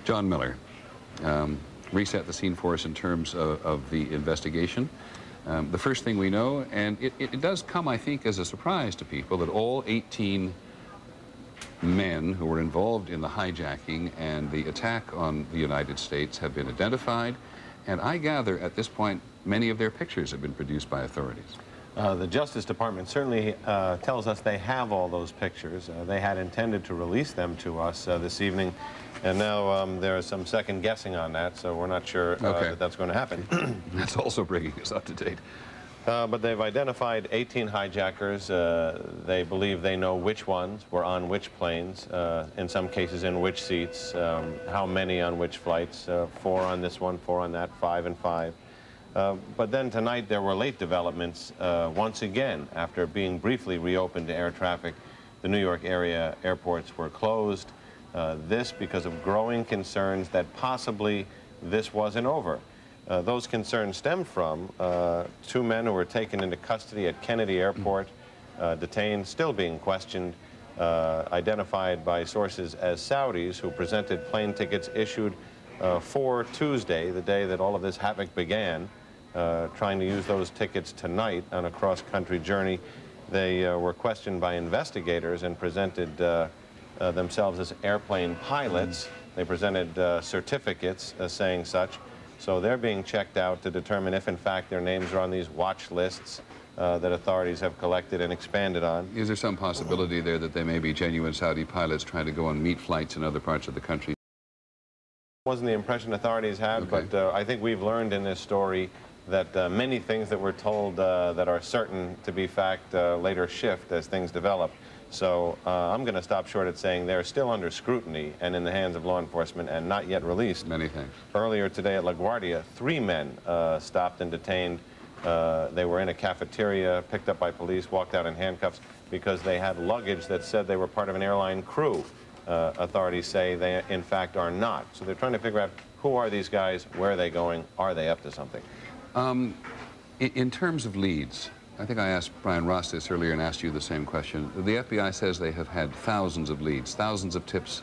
John Miller, reset the scene for us in terms of the investigation. The first thing we know, and it does come, I think, as a surprise to people, that all 18 men who were involved in the hijacking and the attack on the United States have been identified, and I gather at this point many of their pictures have been produced by authorities. The Justice Department certainly tells us they have all those pictures. They had intended to release them to us this evening, and now there is some second guessing on that, so we're not sure that that's going to happen. That's also bringing us up to date. But they've identified 18 hijackers. They believe they know which ones were on which planes, in some cases in which seats, how many on which flights, 4 on this one, 4 on that, 5 and 5. But then tonight there were late developments once again. After being briefly reopened to air traffic, the New York area airports were closed. This because of growing concerns that possibly this wasn't over. Those concerns stemmed from 2 men who were taken into custody at Kennedy Airport, detained, still being questioned, identified by sources as Saudis who presented plane tickets issued for Tuesday, the day that all of this havoc began, trying to use those tickets tonight on a cross-country journey. They were questioned by investigators and presented themselves as airplane pilots. They presented certificates saying such. So they're being checked out to determine if, in fact, their names are on these watch lists that authorities have collected and expanded on. Is there some possibility there that they may be genuine Saudi pilots trying to go on meet flights in other parts of the country? Wasn't the impression authorities had, but I think we've learned in this story that many things that we're told that are certain to be fact later shift as things develop. So I'm going to stop short at saying they're still under scrutiny and in the hands of law enforcement and not yet released. Many thanks. Earlier today at LaGuardia, 3 men stopped and detained. They were in a cafeteria, picked up by police, walked out in handcuffs because they had luggage that said they were part of an airline crew. Authorities say they, in fact, are not. So they're trying to figure out who are these guys, where are they going, are they up to something? In terms of leads, I think I asked Brian Ross this earlier and asked you the same question. The FBI says they have had thousands of leads, thousands of tips